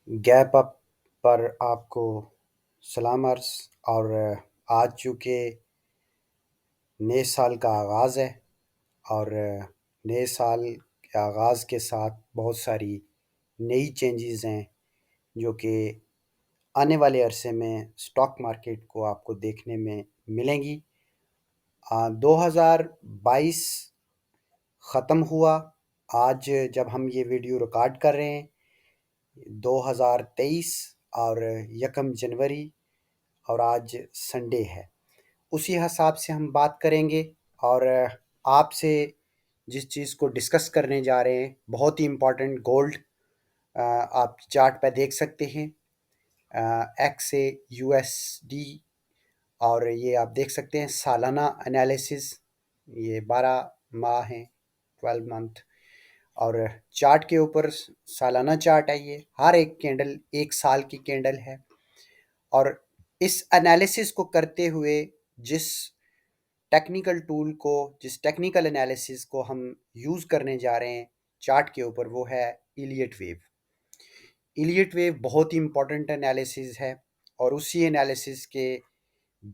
Gap up पर आपको सलाम अर्ज़। और आज चूँकि नए साल का आगाज़ है और नए साल के आगाज़ के साथ बहुत सारी नई चेंजेस हैं जो कि आने वाले अरसे में स्टॉक मार्केट को आपको देखने में मिलेंगी। 2022 ख़त्म हुआ। आज जब हम ये वीडियो रिकॉर्ड कर रहे हैं 2023 और 1 जनवरी और आज संडे है। उसी हिसाब से हम बात करेंगे और आपसे जिस चीज़ को डिस्कस करने जा रहे हैं बहुत ही इम्पोर्टेंट गोल्ड। आप चार्ट पे देख सकते हैं एक्स ए यूएसडी और ये आप देख सकते हैं सालाना एनालिसिस। ये 12 माह हैं, 12 मंथ। और चार्ट के ऊपर सालाना चार्ट है, ये हर एक कैंडल 1 साल की कैंडल है। और इस एनालिसिस को करते हुए जिस जिस टेक्निकल एनालिसिस को हम यूज़ करने जा रहे हैं चार्ट के ऊपर, वो है इलियट वेव। इलियट वेव बहुत ही इम्पोर्टेंट एनालिसिस है और उसी एनालिसिस के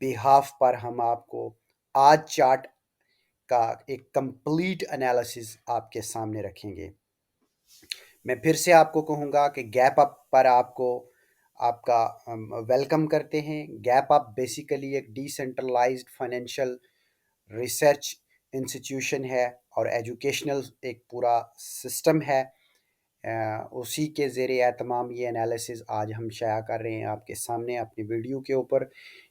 बिहाफ पर हम आपको आज चार्ट का एक कंप्लीट एनालिसिस आपके सामने रखेंगे। मैं फिर से आपको कहूँगा कि गैप अप पर आपको आपका वेलकम करते हैं। गैप अप बेसिकली एक डिसेंट्रलाइज्ड फाइनेंशियल रिसर्च इंस्टीट्यूशन है और एजुकेशनल एक पूरा सिस्टम है। उसी के ज़ेरे एहतमाम ये एनालिसिस आज हम शाया कर रहे हैं आपके सामने अपनी वीडियो के ऊपर।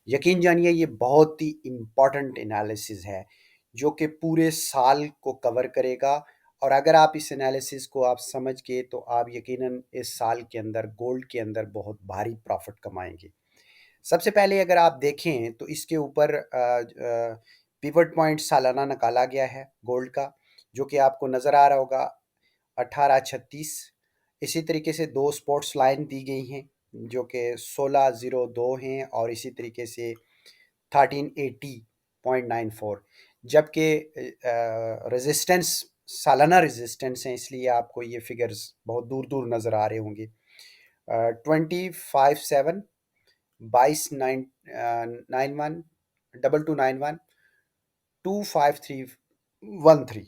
यकीन जानिए ये बहुत ही इम्पॉर्टेंट एनालिसिस है जो कि पूरे साल को कवर करेगा। और अगर आप इस एनालिसिस को आप समझ के तो आप यकीनन इस साल के अंदर गोल्ड के अंदर बहुत भारी प्रॉफिट कमाएंगे। सबसे पहले अगर आप देखें तो इसके ऊपर पिवट पॉइंट सालाना निकाला गया है गोल्ड का, जो कि आपको नज़र आ रहा होगा 1836। इसी तरीके से दो स्पोर्ट्स लाइन दी गई हैं जो कि 1602 हैं और इसी तरीके से 1380.94। जबकि रेजिस्टेंस सालाना रेजिस्टेंस हैं, इसलिए आपको ये फिगर्स बहुत दूर दूर नज़र आ रहे होंगे। 25 7 22 91 2291 25313।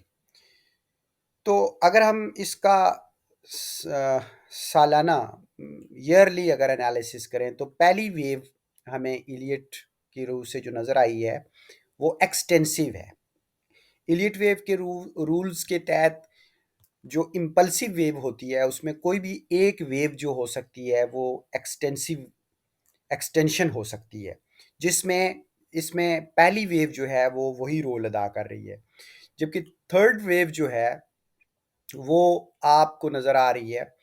तो अगर हम इसका सालाना ईयरली अगर एनालिसिस करें तो पहली वेव हमें इलियट की रूह से जो नज़र आई है वो एक्सटेंसिव है। इलियट वेव के रूल्स के तहत जो इम्पल्सिव वेव होती है उसमें कोई भी एक वेव जो हो सकती है वो एक्सटेंशन हो सकती है, जिसमें इसमें पहली वेव जो है वो वही रोल अदा कर रही है। जबकि थर्ड वेव जो है वो आपको नज़र आ रही है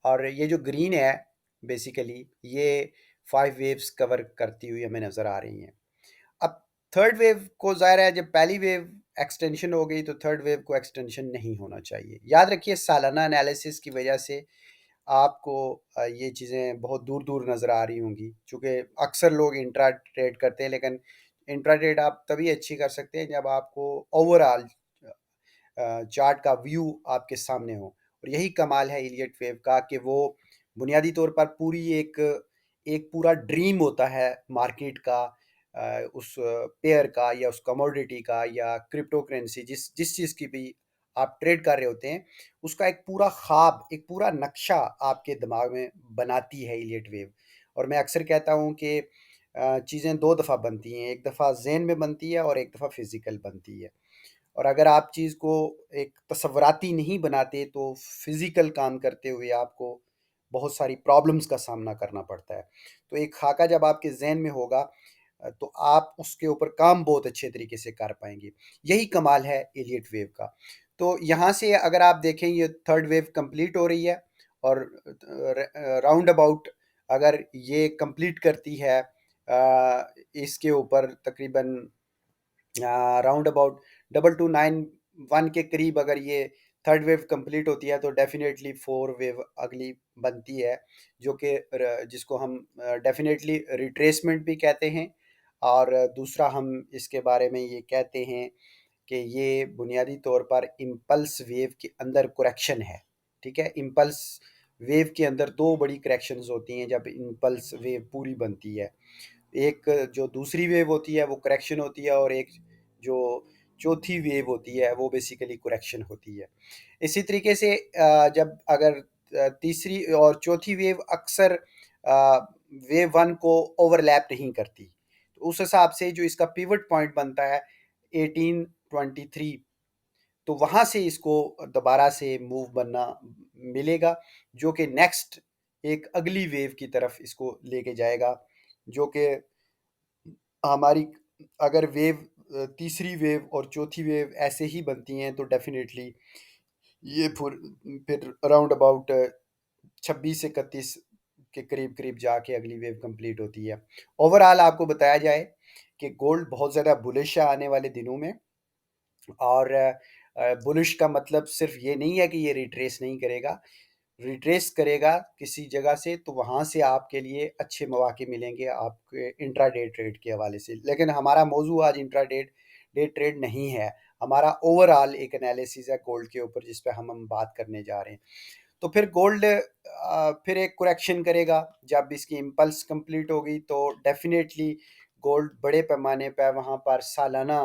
और ये जो ग्रीन है बेसिकली ये 5 वेव्स कवर करती हुई हमें नज़र आ रही हैं। अब थर्ड वेव को ज़ाहिर है जब पहली वेव एक्सटेंशन हो गई तो थर्ड वेव को एक्सटेंशन नहीं होना चाहिए। याद रखिए सालाना एनालिसिस की वजह से आपको ये चीज़ें बहुत दूर दूर नज़र आ रही होंगी, चूँकि अक्सर लोग इंट्रा ट्रेड करते हैं, लेकिन इंट्रा ट्रेड आप तभी अच्छी कर सकते हैं जब आपको ओवरऑल चार्ट का व्यू आपके सामने हो। और यही कमाल है इलियट वेव का कि वो बुनियादी तौर पर पूरी एक एक पूरा ड्रीम होता है मार्केट का, उस पेयर का या उस कमोडिटी का या क्रिप्टो करेंसी जिस जिस चीज़ की भी आप ट्रेड कर रहे होते हैं, उसका एक पूरा ख्वाब, एक पूरा नक्शा आपके दिमाग में बनाती है इलियट वेव। और मैं अक्सर कहता हूँ कि चीज़ें दो दफ़ा बनती हैं, एक दफ़ा ज़हन में बनती है और एक दफ़ा फिज़िकल बनती है। और अगर आप चीज़ को एक तसव्वुराती नहीं बनाते तो फिज़िकल काम करते हुए आपको बहुत सारी प्रॉब्लम्स का सामना करना पड़ता है। तो एक खाका जब आपके ज़हन में होगा तो आप उसके ऊपर काम बहुत अच्छे तरीके से कर पाएंगे। यही कमाल है इलियट वेव का। तो यहाँ से अगर आप देखें ये थर्ड वेव कंप्लीट हो रही है और राउंड अबाउट अगर ये कंप्लीट करती है इसके ऊपर तकरीबन राउंड अबाउट 2291 के करीब अगर ये थर्ड वेव कंप्लीट होती है तो डेफिनेटली फोर वेव अगली बनती है, जो कि जिसको हम डेफिनेटली रिट्रेसमेंट भी कहते हैं। और दूसरा हम इसके बारे में ये कहते हैं कि ये बुनियादी तौर पर इम्पल्स वेव के अंदर करेक्शन है। ठीक है, इम्पल्स वेव के अंदर दो बड़ी करेक्शंस होती हैं जब इम्पल्स वेव पूरी बनती है। एक जो दूसरी वेव होती है वो करेक्शन होती है, और एक जो चौथी वेव होती है वो बेसिकली करेक्शन होती है। इसी तरीके से जब अगर तीसरी और चौथी वेव अक्सर वेव वन को ओवरलैप नहीं करती, तो उस हिसाब से जो इसका पिवट पॉइंट बनता है 1823, तो वहाँ से इसको दोबारा से मूव बनना मिलेगा, जो कि नेक्स्ट एक अगली वेव की तरफ इसको लेके जाएगा, जो कि हमारी अगर वेव तीसरी वेव और चौथी वेव ऐसे ही बनती हैं तो डेफिनेटली ये फिर अराउंड अबाउट 26 से 31 के करीब करीब जाके अगली वेव कंप्लीट होती है। ओवरऑल आपको बताया जाए कि गोल्ड बहुत ज़्यादा बुलिश है आने वाले दिनों में, और बुलिश का मतलब सिर्फ ये नहीं है कि ये रिट्रेस नहीं करेगा, रिट्रेस करेगा किसी जगह से तो वहाँ से आपके लिए अच्छे मौके मिलेंगे आपके इंट्राडे ट्रेड के हवाले से। लेकिन हमारा मौजू आज इंट्राडे डे ट्रेड नहीं है, हमारा ओवरऑल एक एनालिसिस है गोल्ड के ऊपर जिस पे हम बात करने जा रहे हैं। तो फिर गोल्ड फिर एक करेक्शन करेगा, जब इसकी इम्पल्स कंप्लीट होगी तो डेफिनेटली गोल्ड बड़े पैमाने पर वहाँ पर सालाना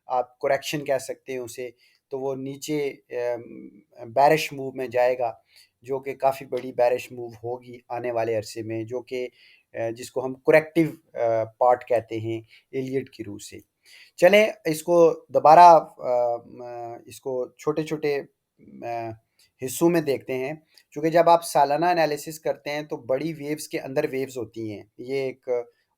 आप करेक्शन कह सकते हैं उसे, तो वो नीचे बैरिश मूव में जाएगा, जो कि काफ़ी बड़ी बैरिश मूव होगी आने वाले अरसे में, जो कि जिसको हम करेक्टिव पार्ट कहते हैं एलियट की रूह से। चलें इसको दोबारा इसको छोटे छोटे हिस्सों में देखते हैं, क्योंकि जब आप सालाना एनालिसिस करते हैं तो बड़ी वेव्स के अंदर वेव्स होती हैं, ये एक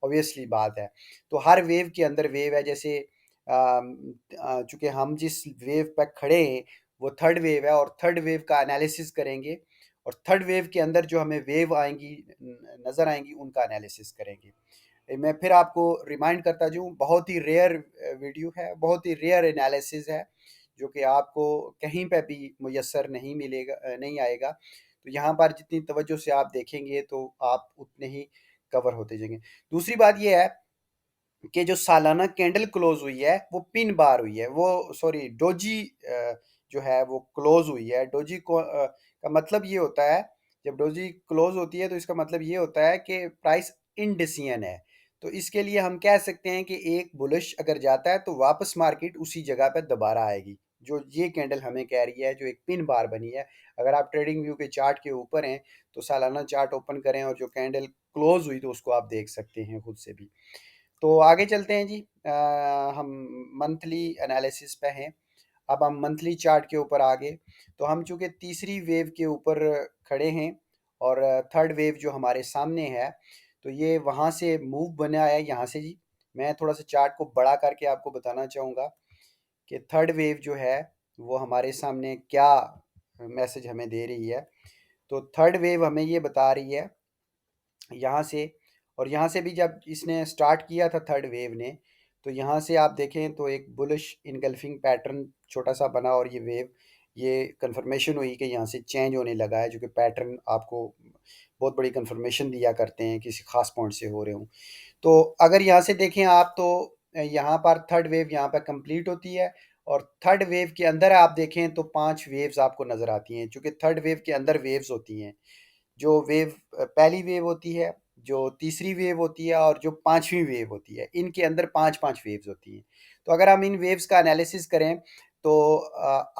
ऑब्वियसली बात है। तो हर वेव के अंदर वेव है, जैसे चूंकि हम जिस वेव पर खड़े हैं वो थर्ड वेव है, और थर्ड वेव का एनालिसिस करेंगे, और थर्ड वेव के अंदर जो हमें वेव आएंगी नज़र आएंगी उनका एनालिसिस करेंगे। मैं फिर आपको रिमाइंड करता जाऊँ, बहुत ही रेयर वीडियो है, बहुत ही रेयर एनालिसिस है, जो कि आपको कहीं पे भी मुयस्सर नहीं मिलेगा, नहीं आएगा। तो यहाँ पर जितनी तवज्जो से आप देखेंगे तो आप उतने ही कवर होते जाएंगे। दूसरी बात ये है कि जो सालाना कैंडल क्लोज हुई है वो पिन बार हुई है, वो सॉरी डोजी जो है वो क्लोज हुई है। डोजी को का मतलब ये होता है, जब डोजी क्लोज होती है तो इसका मतलब ये होता है कि प्राइस इंडिसियन है। तो इसके लिए हम कह सकते हैं कि एक बुलिश अगर जाता है तो वापस मार्केट उसी जगह पर दोबारा आएगी, जो ये कैंडल हमें कह रही है, जो एक पिन बार बनी है। अगर आप ट्रेडिंग व्यू के चार्ट के ऊपर हैं तो सालाना चार्ट ओपन करें और जो कैंडल क्लोज हुई तो उसको आप देख सकते हैं खुद से भी। तो आगे चलते हैं जी, हम मंथली एनालिसिस पे हैं। अब हम मंथली चार्ट के ऊपर आगे, तो हम चूंकि तीसरी वेव के ऊपर खड़े हैं, और थर्ड वेव जो हमारे सामने है तो ये वहाँ से मूव बना है यहाँ से जी। मैं थोड़ा सा चार्ट को बड़ा करके आपको बताना चाहूँगा कि थर्ड वेव जो है वो हमारे सामने क्या मैसेज हमें दे रही है। तो थर्ड वेव हमें ये बता रही है यहाँ से, और यहाँ से भी जब इसने स्टार्ट किया था थर्ड वेव ने, तो यहाँ से आप देखें तो एक बुलिश इनगल्फिंग पैटर्न छोटा सा बना, और ये वेव ये कंफर्मेशन हुई कि यहाँ से चेंज होने लगा है, जो कि पैटर्न आपको बहुत बड़ी कंफर्मेशन दिया करते हैं किसी खास पॉइंट से हो रहे हों। तो अगर यहाँ से देखें आप तो यहाँ पर थर्ड वेव यहाँ पर कंप्लीट होती है, और थर्ड वेव के अंदर आप देखें तो 5 वेव्स आपको नज़र आती हैं, क्योंकि थर्ड वेव के अंदर वेव्स होती हैं। जो वेव पहली वेव होती है, जो तीसरी वेव होती है, और जो पांचवी वेव होती है, इनके अंदर पांच पांच वेव्स होती हैं। तो अगर हम इन वेव्स का एनालिसिस करें तो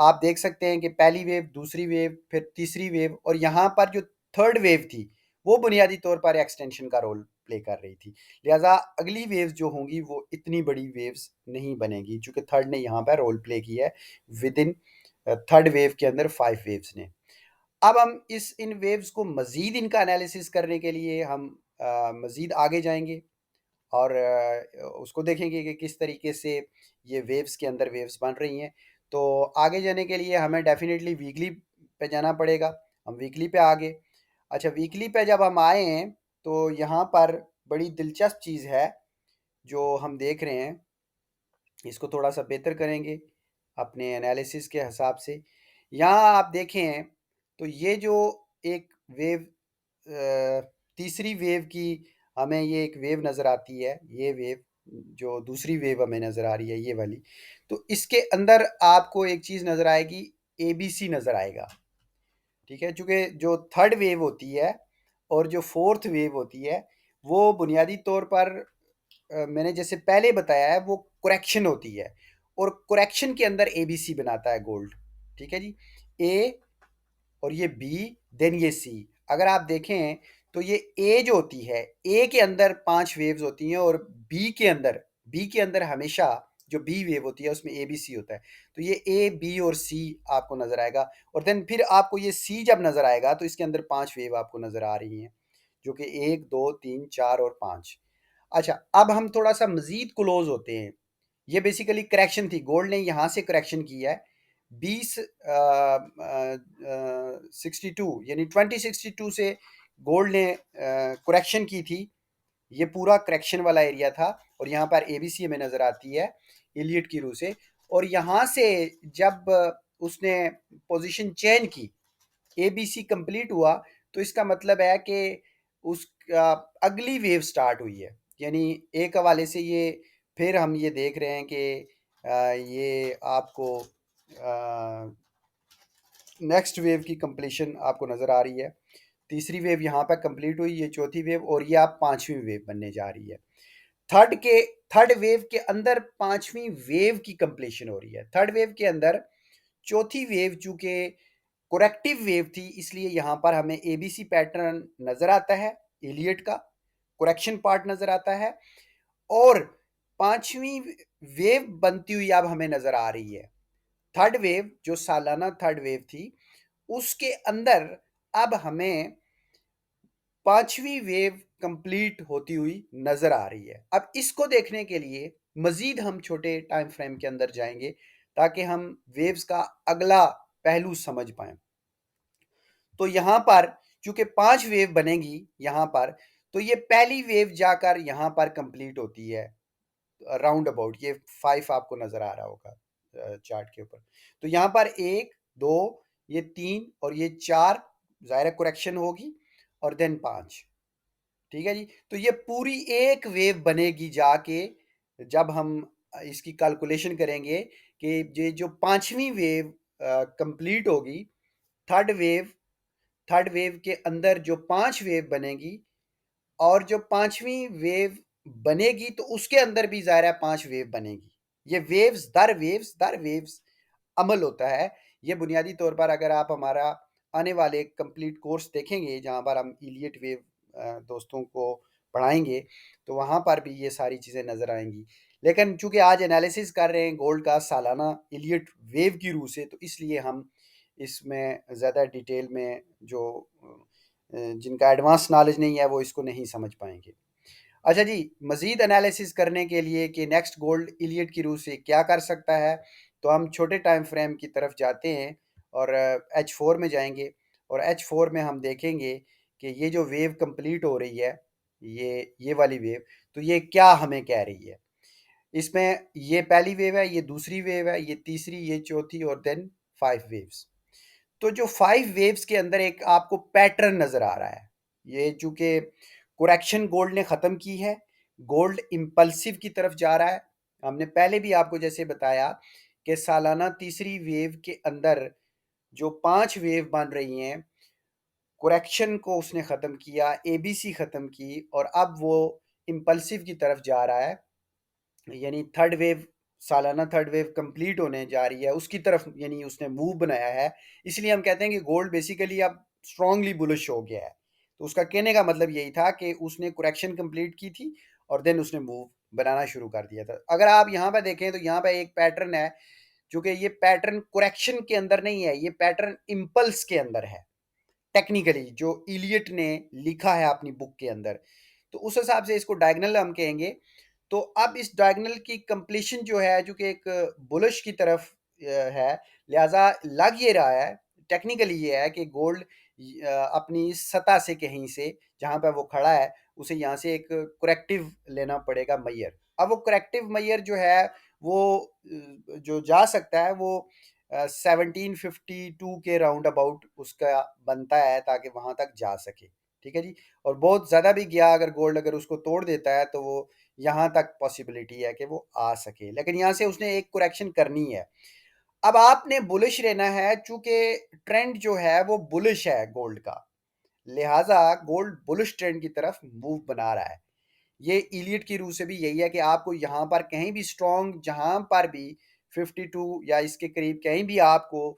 आप देख सकते हैं कि पहली वेव, दूसरी वेव, फिर तीसरी वेव, और यहाँ पर जो थर्ड वेव थी वो बुनियादी तौर पर एक्सटेंशन का रोल प्ले कर रही थी। लिहाजा अगली वेव्स जो होंगी वो इतनी बड़ी वेव्स नहीं बनेगी, चूंकि थर्ड ने यहाँ पर रोल प्ले किया है विद इन थर्ड वेव के अंदर 5 वेव्स ने। अब हम इस इन वेव्स को मज़ीद इनका एनालिसिस करने के लिए हम मज़ीद आगे जाएंगे, और उसको देखेंगे कि किस तरीके से ये वेव्स के अंदर वेव्स बन रही हैं। तो आगे जाने के लिए हमें डेफिनेटली वीकली पे जाना पड़ेगा। हम वीकली पे आगे, अच्छा वीकली पे जब हम आए हैं तो यहाँ पर बड़ी दिलचस्प चीज़ है जो हम देख रहे हैं, इसको थोड़ा सा बेहतर करेंगे अपने एनालिसिस के हिसाब से। यहाँ आप देखें तो ये जो एक वेव तीसरी वेव की हमें ये एक वेव नज़र आती है, ये वेव जो दूसरी वेव हमें नज़र आ रही है ये वाली, तो इसके अंदर आपको एक चीज़ नज़र आएगी, एबीसी नज़र आएगा। ठीक है, चूँकि जो थर्ड वेव होती है और जो फोर्थ वेव होती है वो बुनियादी तौर पर मैंने जैसे पहले बताया है वो करेक्शन होती है, और करेक्शन के अंदर एबीसी बनाता है गोल्ड। ठीक है जी, ए और ये बी, देन ये सी। अगर आप देखें तो ये ए जो होती है, ए के अंदर 5 वेव्स होती हैं, और बी के अंदर हमेशा जो बी वेव होती है उसमें ए बी सी होता है। तो ये ए बी और सी आपको नजर आएगा, और देन फिर आपको ये सी जब नजर आएगा तो इसके अंदर 5 वेव आपको नजर आ रही हैं, जो कि 1 2 3 4 और 5। अच्छा, अब हम थोड़ा सा मजीद क्लोज होते हैं। ये बेसिकली करेक्शन थी, गोल्ड ने यहाँ से करेक्शन किया है 62 यानी 2062 से गोल्ड ने करेक्शन की थी। ये पूरा करेक्शन वाला एरिया था, और यहाँ पर एबीसी हमें नज़र आती है इलियट की रू से। और यहाँ से जब उसने पोजीशन चेंज की, एबीसी कंप्लीट हुआ, तो इसका मतलब है कि उसका अगली वेव स्टार्ट हुई है। यानी एक हवाले से ये फिर हम ये देख रहे हैं कि ये आपको नेक्स्ट वेव की कंप्लीशन आपको नज़र आ रही है। तीसरी वेव यहाँ पर कंप्लीट हुई, ये चौथी वेव, और ये आप पांचवी वेव बनने जा रही है। थर्ड के थर्ड वेव के अंदर पांचवी वेव की कंप्लीशन हो रही है। थर्ड वेव के अंदर चौथी वेव चूंकि कोरेक्टिव वेव थी, इसलिए यहाँ पर हमें एबीसी पैटर्न नजर आता है, इलियट का कोरेक्शन पार्ट नजर आता है, और पांचवी वेव बनती हुई अब हमें नजर आ रही है। थर्ड वेव जो सालाना थर्ड वेव थी, उसके अंदर अब हमें पांचवी वेव कंप्लीट होती हुई नजर आ रही है। अब इसको देखने के लिए मजीद हम छोटे टाइम फ्रेम के अंदर जाएंगे, ताकि हम वेव्स का अगला पहलू समझ पाए। तो यहाँ पर चूंकि 5 वेव बनेगी यहाँ पर, तो ये पहली वेव जाकर यहाँ पर कंप्लीट होती है राउंड अबाउट, ये 5 आपको नजर आ रहा होगा चार्ट के ऊपर। तो यहाँ पर 1 2, ये 3 और ये 4, ज़ाहिर करेक्शन होगी, और देन 5। ठीक है जी, तो ये पूरी एक वेव बनेगी जाके, जब हम इसकी कैलकुलेशन करेंगे कि ये जो पांचवी वेव कंप्लीट होगी, थर्ड वेव थर्ड वेव के अंदर जो 5 वेव बनेगी, और जो पांचवी वेव बनेगी तो उसके अंदर भी ज़ाहिर है 5 वेव बनेगी। ये वेव्स दर वेव्स अमल होता है। ये बुनियादी तौर पर अगर आप हमारा आने वाले कंप्लीट कोर्स देखेंगे, जहाँ पर हम इलियट वेव दोस्तों को पढ़ाएंगे, तो वहाँ पर भी ये सारी चीज़ें नज़र आएंगी। लेकिन चूंकि आज एनालिसिस कर रहे हैं गोल्ड का सालाना इलियट वेव की रूह से, तो इसलिए हम इसमें ज़्यादा डिटेल में जो जिनका एडवांस नॉलेज नहीं है वो इसको नहीं समझ पाएंगे। अच्छा जी, मज़ीद एनालिसिस करने के लिए कि नेक्स्ट गोल्ड इलियट की रूह से क्या कर सकता है, तो हम छोटे टाइम फ्रेम की तरफ जाते हैं और H4 में जाएंगे। और H4 में हम देखेंगे कि ये जो वेव कंप्लीट हो रही है, ये वाली वेव, तो ये क्या हमें कह रही है। इसमें ये पहली वेव है, ये दूसरी वेव है, ये तीसरी, ये चौथी, और देन 5 वेव्स। तो जो 5 वेव्स के अंदर एक आपको पैटर्न नज़र आ रहा है। ये चूँकि करेक्शन गोल्ड ने ख़त्म की है, गोल्ड इम्पल्सिव की तरफ जा रहा है। हमने पहले भी आपको जैसे बताया कि सालाना तीसरी वेव के अंदर जो 5 वेव बन रही हैं, करेक्शन को उसने ख़त्म किया, एबीसी ख़त्म की, और अब वो इम्पल्सिव की तरफ जा रहा है। यानी थर्ड वेव, सालाना थर्ड वेव कंप्लीट होने जा रही है उसकी तरफ, यानी उसने मूव बनाया है। इसलिए हम कहते हैं कि गोल्ड बेसिकली अब स्ट्रांगली बुलिश हो गया है। तो उसका कहने का मतलब यही था कि उसने करेक्शन कंप्लीट की थी, और देन उसने मूव बनाना शुरू कर दिया था। अगर आप यहाँ पे देखें तो यहाँ पे एक पैटर्न है, जो कि ये पैटर्न करेक्शन के अंदर नहीं है, ये पैटर्न इम्पल्स के अंदर है। टेक्निकली जो इलियट ने लिखा है अपनी बुक के अंदर, तो उस हिसाब से इसको डायगनल हम कहेंगे। तो अब इस डायगोनल की कंप्लीशन जो है, जो कि एक बुलिश की तरफ है, लिहाजा लग ये रहा है, टेक्निकली ये है कि गोल्ड अपनी सतह से कहीं से जहाँ पर वो खड़ा है, उसे यहाँ से एक करेक्टिव लेना पड़ेगा मैयर। अब वो करेक्टिव मैयर जो है वो जो जा सकता है वो 1752 के राउंड अबाउट उसका बनता है, ताकि वहाँ तक जा सके। ठीक है जी, और बहुत ज़्यादा भी गया अगर गोल्ड अगर उसको तोड़ देता है, तो वो यहाँ तक पॉसिबिलिटी है कि वो आ सके, लेकिन यहाँ से उसने एक करेक्शन करनी है। अब आपने बुलिश रहना है, चूँकि ट्रेंड जो है वो बुलिश है गोल्ड का, लिहाज़ा गोल्ड बुलिश ट्रेंड की तरफ मूव बना रहा है। ये इलियट की रूह से भी यही है कि आपको यहाँ पर कहीं भी स्ट्रॉन्ग, जहाँ पर भी 52 या इसके करीब कहीं भी आपको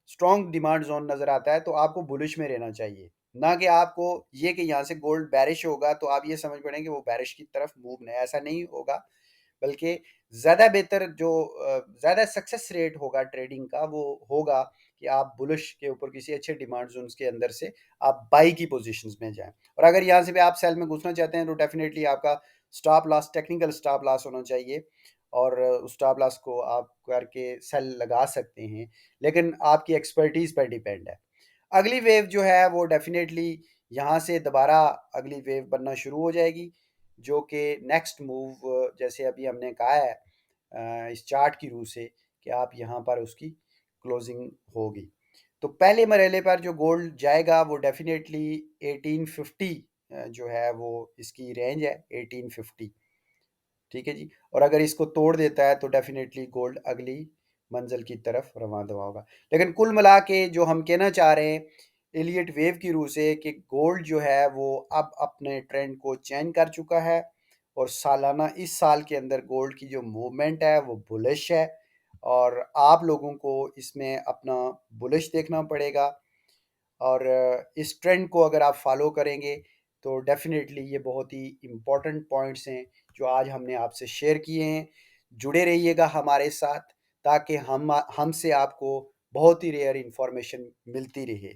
स्ट्रॉन्ग डिमांड जोन नज़र आता है, तो आपको बुलिश में रहना चाहिए। ना कि आपको ये कि यहाँ से गोल्ड बेरिश होगा तो आप ये समझ पड़ें कि वो बेरिश की तरफ मूव नहीं, ऐसा नहीं होगा। बल्कि ज़्यादा बेहतर जो ज़्यादा सक्सेस रेट होगा ट्रेडिंग का, वो होगा कि आप बुलिश के ऊपर किसी अच्छे डिमांड जोन्स के अंदर से आप बाई की पोजीशंस में जाएं। और अगर यहाँ से भी आप सेल में घुसना चाहते हैं तो डेफिनेटली आपका stop loss technical stop loss होना चाहिए, और उस स्टॉप लॉस को आप करके सेल लगा सकते हैं, लेकिन आपकी एक्सपर्टीज़ पर डिपेंड है। अगली वेव जो है वो डेफिनेटली यहाँ से दोबारा अगली वेव बनना शुरू हो जाएगी, जो कि नेक्स्ट मूव, जैसे अभी हमने कहा है इस चार्ट की रूह से, कि आप यहाँ पर उसकी क्लोजिंग होगी। तो पहले मरहले पर जो गोल्ड जाएगा वो डेफिनेटली 1850 जो है वो इसकी रेंज है 1850। ठीक है जी। और अगर इसको तोड़ देता है तो डेफिनेटली गोल्ड अगली मंजिल की तरफ रवाना दवा होगा। लेकिन कुल मिला के जो हम कहना चाह रहे हैं एलियट वेव की रूह से, कि गोल्ड जो है वो अब अपने ट्रेंड को चेंज कर चुका है, और सालाना इस साल के अंदर गोल्ड की जो मूवमेंट है वो बुलिश है, और आप लोगों को इसमें अपना बुलिश देखना पड़ेगा। और इस ट्रेंड को अगर आप फॉलो करेंगे तो डेफिनेटली ये बहुत ही इम्पोर्टेंट पॉइंट्स हैं जो आज हमने आपसे शेयर किए हैं। जुड़े रहिएगा हमारे साथ, ताकि हमसे आपको बहुत ही रेयर इंफॉर्मेशन मिलती रहे।